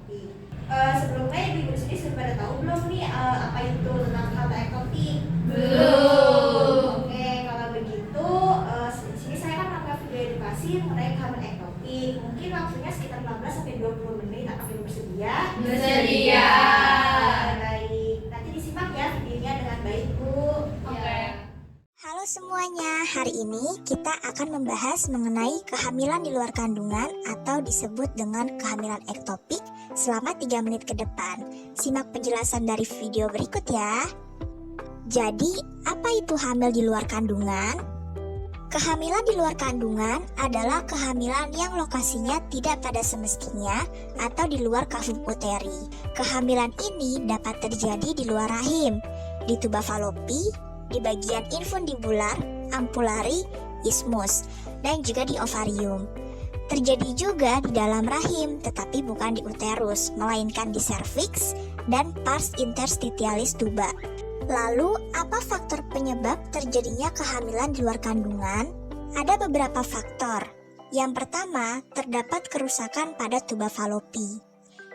ektopik. Sebelumnya ibu-ibu di sini sudah pada tahu belum nih apa itu tentang hama ektopik? Belum. Oke, kalau begitu di sini saya akan melakukan video edukasi mengenai hama ektopik. Mungkin waktunya sekitar 15 sampai 20 menit. Apakah ibu bersedia? Bersedia. Baik, nanti disimak ya videonya dengan baik, Bu. Oke. Halo semuanya, hari ini kita akan membahas mengenai kehamilan di luar kandungan atau disebut dengan kehamilan ektopik selama 3 menit ke depan. Simak penjelasan dari video berikut ya. Jadi, apa itu hamil di luar kandungan? Kehamilan di luar kandungan adalah kehamilan yang lokasinya tidak pada semestinya atau di luar kafum uteri. Kehamilan ini dapat terjadi di luar rahim, di tuba falopi, di bagian infundibular, ampulari, ismus, dan juga di ovarium. Terjadi juga di dalam rahim, tetapi bukan di uterus, melainkan di serviks dan pars interstitialis tuba. Lalu, apa faktor penyebab terjadinya kehamilan di luar kandungan? Ada beberapa faktor. Yang pertama, terdapat kerusakan pada tuba falopi.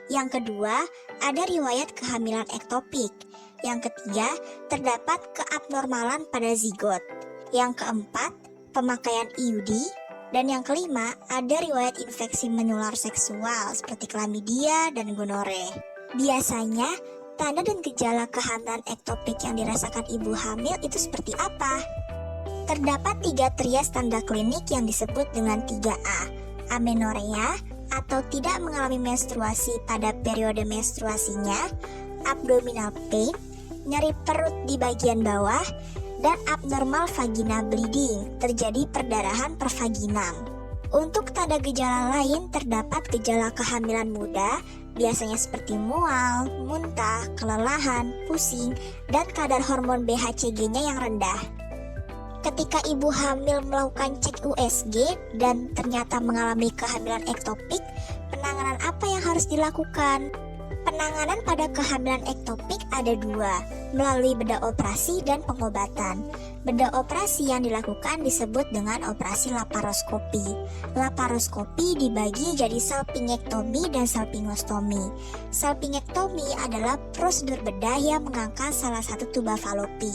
Yang kedua, ada riwayat kehamilan ektopik. Yang ketiga, terdapat keabnormalan pada zigot. Yang keempat, pemakaian IUD. Dan yang kelima, ada riwayat infeksi menular seksual seperti klamidia dan gonore. Biasanya, tanda dan gejala kehamilan ektopik yang dirasakan ibu hamil itu seperti apa? Terdapat 3 trias tanda klinik yang disebut dengan 3A. Amenorea atau tidak mengalami menstruasi pada periode menstruasinya, abdominal pain, nyeri perut di bagian bawah, dan abnormal vagina bleeding, terjadi perdarahan per vaginam. Untuk tanda gejala lain terdapat gejala kehamilan muda, biasanya seperti mual, muntah, kelelahan, pusing, dan kadar hormon BHCG-nya yang rendah. Ketika ibu hamil melakukan cek USG dan ternyata mengalami kehamilan ektopik, penanganan apa yang harus dilakukan? Penanganan pada kehamilan ektopik ada 2, melalui bedah operasi dan pengobatan. Bedah operasi yang dilakukan disebut dengan operasi laparoskopi. Laparoskopi dibagi jadi salpingektomi dan salpingostomi. Salpingektomi adalah prosedur bedah yang mengangkat salah satu tuba falopi.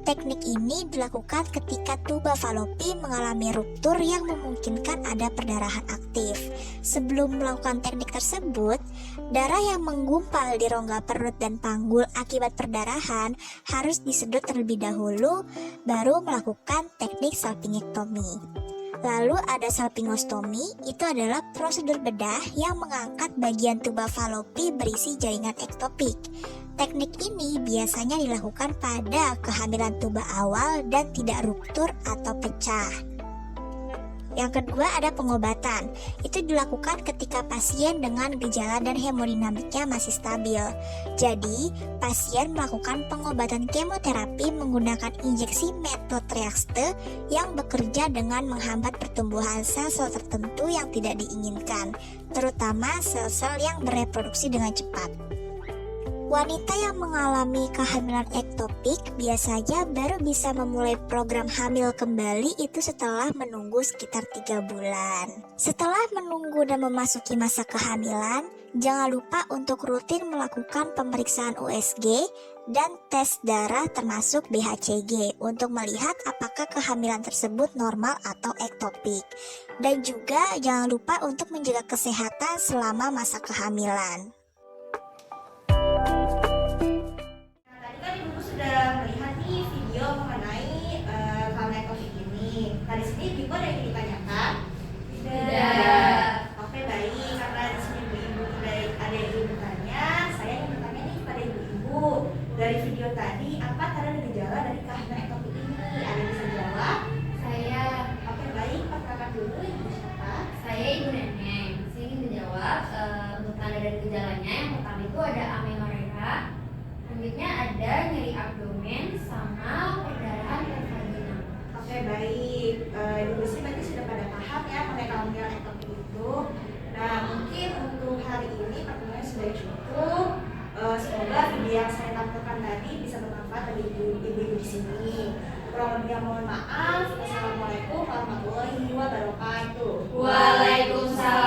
Teknik ini dilakukan ketika tuba falopi mengalami ruptur yang memungkinkan ada perdarahan aktif. Sebelum melakukan teknik tersebut, darah yang menggumpal di rongga perut dan panggul akibat perdarahan harus disedot terlebih dahulu, baru melakukan teknik salpingektomi. Lalu ada salpingostomi, itu adalah prosedur bedah yang mengangkat bagian tuba falopi berisi jaringan ektopik. Teknik ini biasanya dilakukan pada kehamilan tuba awal dan tidak ruptur atau pecah. Yang kedua ada pengobatan. Itu dilakukan ketika pasien dengan gejala dan hemodinamiknya masih stabil. Jadi, pasien melakukan pengobatan kemoterapi menggunakan injeksi metotrexate yang bekerja dengan menghambat pertumbuhan sel-sel tertentu yang tidak diinginkan, terutama sel-sel yang bereproduksi dengan cepat. Wanita yang mengalami kehamilan ektopik biasanya baru bisa memulai program hamil kembali itu setelah menunggu sekitar 3 bulan. Setelah menunggu dan memasuki masa kehamilan, jangan lupa untuk rutin melakukan pemeriksaan USG dan tes darah termasuk BHCG untuk melihat apakah kehamilan tersebut normal atau ektopik. Dan juga jangan lupa untuk menjaga kesehatan selama masa kehamilan. Sudah melihat nih video mengenai hama ektopik ini. Nah, di sini ibu ada yang ditanyakan? Tidak. Oke, baik. Karena di sini ibu-ibu ada yang ingin bertanya, saya ingin bertanya nih kepada ibu-ibu. Dari video tadi, apa tanda dan gejala dari kehamilan ektopik ini? Ada yang bisa jawab? Saya. Oke, baik. Perkenalkan dulu ibu siapa? Saya Ibu Neneng. Saya ingin menjawab untuk tanda dan gejalanya. Yang pertama itu ada amenorea. Selanjutnya ada nyeri abdomen sama perdarahan per vaginam. Oke, baik. Ibu sih berarti sudah pada paham ya mengenai kehamilan ektopik itu. Nah, mungkin untuk hari ini pertemuannya sudah cukup. Semoga video yang saya tampilkan tadi bisa bermanfaat bagi ibu-ibu di sini. Kurang lebihnya mohon maaf. Wassalamualaikum warahmatullahi wabarakatuh. Waalaikumsalam.